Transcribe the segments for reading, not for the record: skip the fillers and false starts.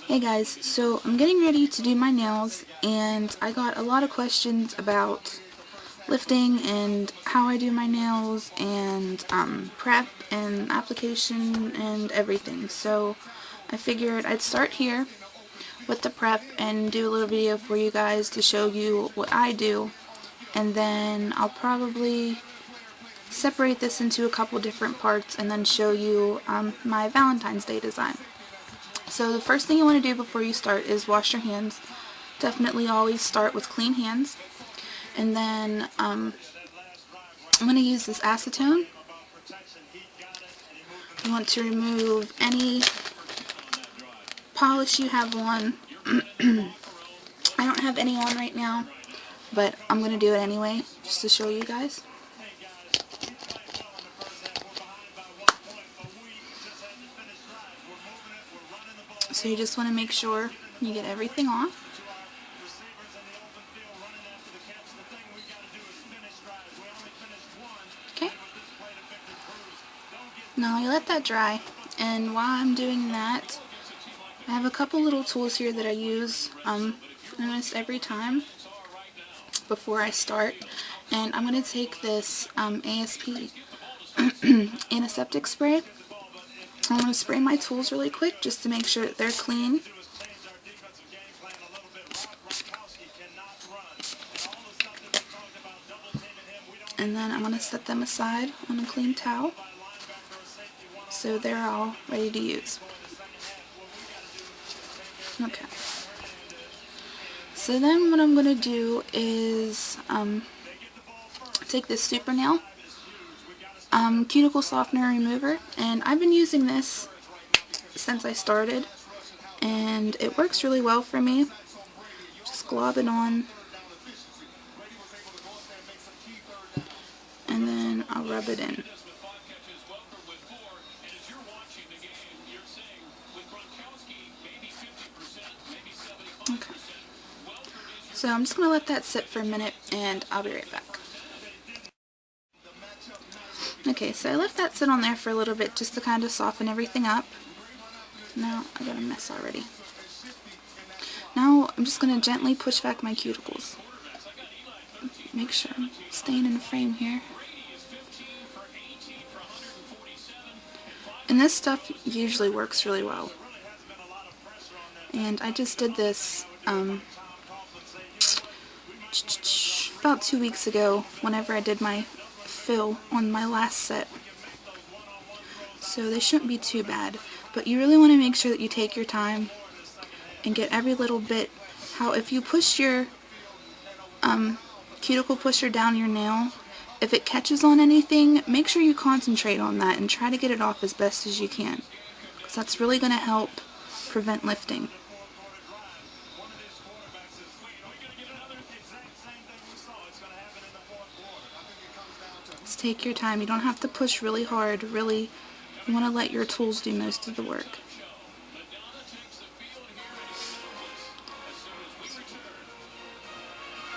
Hey guys, so I'm getting ready to do my nails, and I got a lot of questions about lifting and how I do my nails and prep and application and everything. So I figured I'd start here with the prep and do a little video for you guys to show you what I do, and then I'll probably separate this into a couple different parts and then show you my Valentine's Day design. So the first thing you want to do before you start is wash your hands. Definitely always start with clean hands. And then I'm going to use this acetone. You want to remove any polish you have on. I don't have any on right now, but I'm going to do it anyway just to show you guys. So you just want to make sure you get everything off. Okay. Now I let that dry, and while I'm doing that, I have a couple little tools here that I use almost every time before I start, and I'm going to take this ASP antiseptic spray. I'm going to spray my tools really quick just to make sure that they're clean. And then I'm going to set them aside on a clean towel so they're all ready to use. Okay. So then what I'm going to do is take this Super Nail cuticle softener remover, and I've been using this since I started, and it works really well for me. Just glob it on, and then I'll rub it in. Okay. So I'm just going to let that sit for a minute, and I'll be right back. Okay, so I left that sit on there for a little bit just to kind of soften everything up. Now I got a mess already. Now I'm just going to gently push back my cuticles. Make sure I'm staying in the frame here. And this stuff usually works really well. And I just did this about 2 weeks ago whenever I did my fill on my last set. So they shouldn't be too bad. But you really want to make sure that you take your time and get every little bit. How if you push your cuticle pusher down your nail, if it catches on anything, make sure you concentrate on that and try to get it off as best as you can, because that's really going to help prevent lifting. Just take your time. You don't have to push really hard. Really, you want to let your tools do most of the work.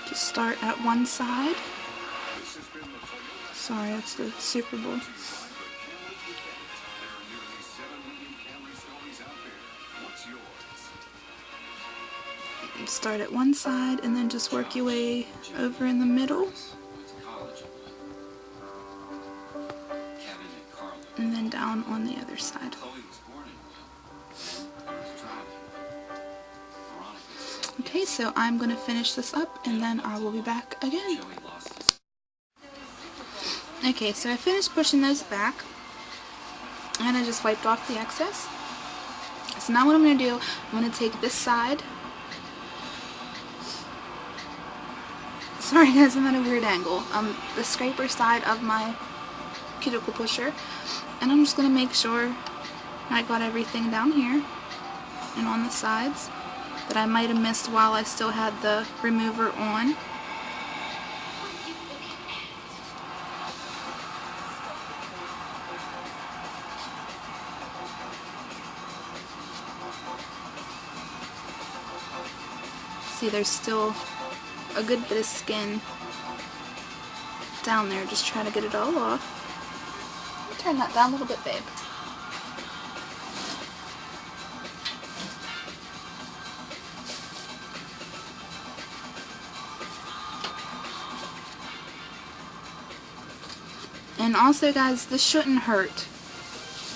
Just start at one side. Sorry, that's the Super Bowl. Start at one side and then just work your way over in the middle. And then down on the other side. Okay, so I'm going to finish this up and then I will be back again. Okay, so I finished pushing those back and I just wiped off the excess. So now what I'm going to do, I'm going to take this side. Sorry guys, I'm at a weird angle. The scraper side of my cuticle pusher, and I'm just going to make sure I got everything down here and on the sides that I might have missed while I still had the remover on. See, there's still a good bit of skin down there. Just try to get it all off. Turn that down a little bit, babe. And also guys, this shouldn't hurt.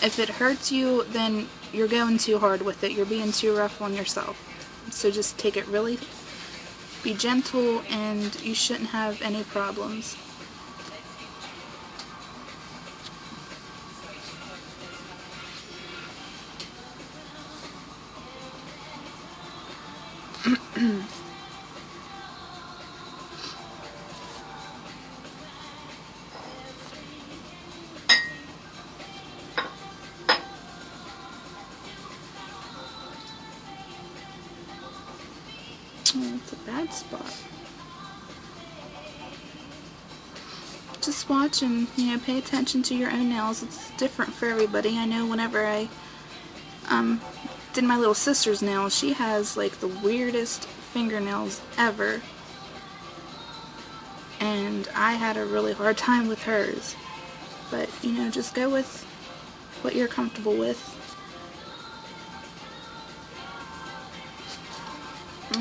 If it hurts you, then you're going too hard with it. You're being too rough on yourself. So just take it really, be gentle, and you shouldn't have any problems. Oh, it's a bad spot. Just watch and, pay attention to your own nails. It's different for everybody. I know whenever I did my little sister's nails, she has like the weirdest fingernails ever. And I had a really hard time with hers. But, just go with what you're comfortable with.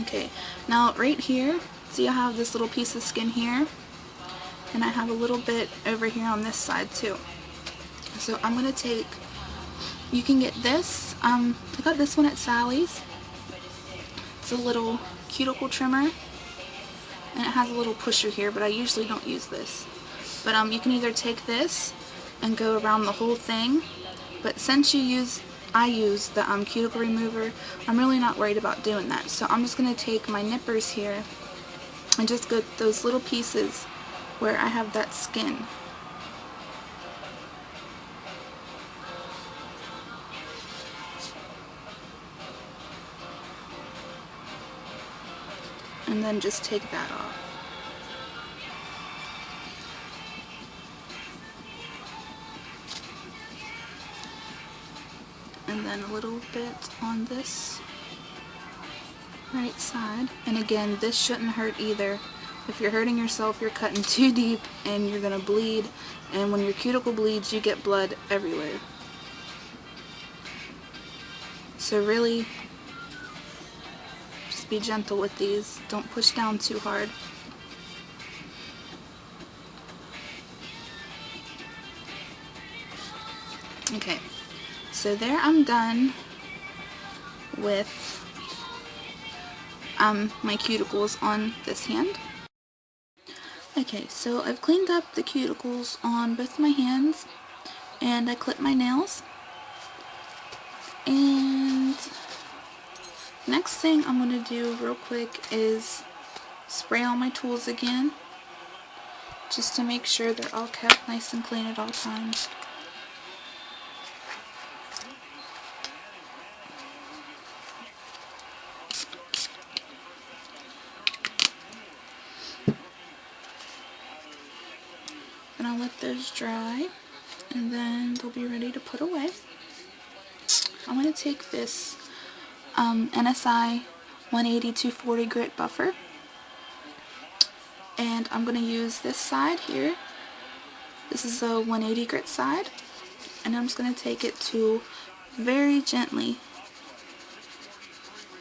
Okay, now right here, see I have this little piece of skin here, and I have a little bit over here on this side too. So I'm going to take, you can get this, I got this one at Sally's. It's a little cuticle trimmer, and it has a little pusher here, but I usually don't use this. But you can either take this and go around the whole thing, but since I use the cuticle remover, I'm really not worried about doing that. So I'm just going to take my nippers here and just get those little pieces where I have that skin. And then just take that off. And then a little bit on this right side. And again, this shouldn't hurt either. If you're hurting yourself, you're cutting too deep and you're gonna bleed. And when your cuticle bleeds, you get blood everywhere. So really, just be gentle with these. Don't push down too hard. Okay, so there I'm done with my cuticles on this hand. Okay, so I've cleaned up the cuticles on both my hands, and I clipped my nails. And next thing I'm going to do real quick is spray on my tools again, just to make sure they're all kept nice and clean at all times. And I'll let those dry, and then they'll be ready to put away. I'm going to take this NSI 180-240 grit buffer, and I'm going to use this side here. This is a 180 grit side, and I'm just going to take it to very gently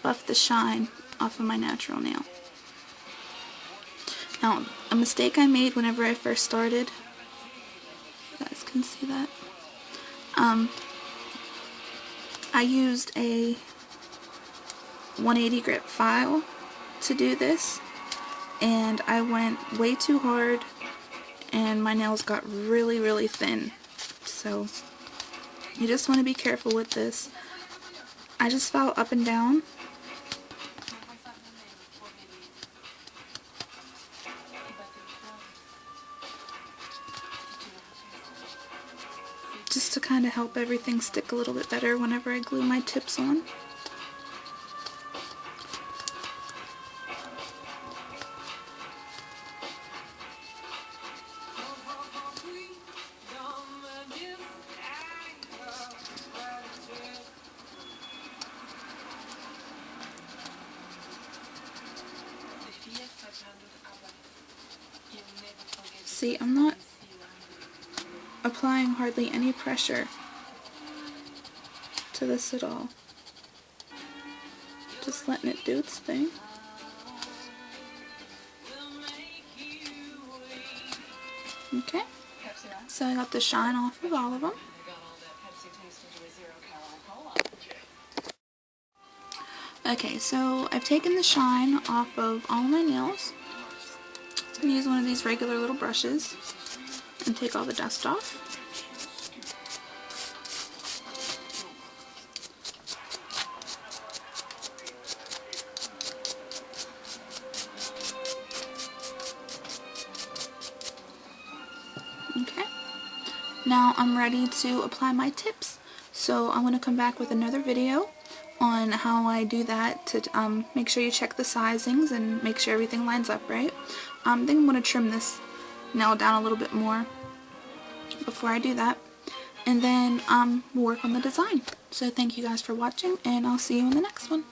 buff the shine off of my natural nail. Now, a mistake I made whenever I first started, you guys can see that, I used a 180 grit file to do this, and I went way too hard and my nails got really, really thin. So you just want to be careful with this. I just file up and down. Just to kind of help everything stick a little bit better whenever I glue my tips on. See, I'm not applying hardly any pressure to this at all. Just letting it do its thing. Okay. So I got the shine off of all of them. Okay, so I've taken the shine off of all my nails. I'm going to use one of these regular little brushes and take all the dust off. Okay, now I'm ready to apply my tips. So I'm going to come back with another video on how I do that to make sure you check the sizings and make sure everything lines up right. I think I'm going to trim this nail down a little bit more before I do that, and then we'll work on the design. So thank you guys for watching, and I'll see you in the next one.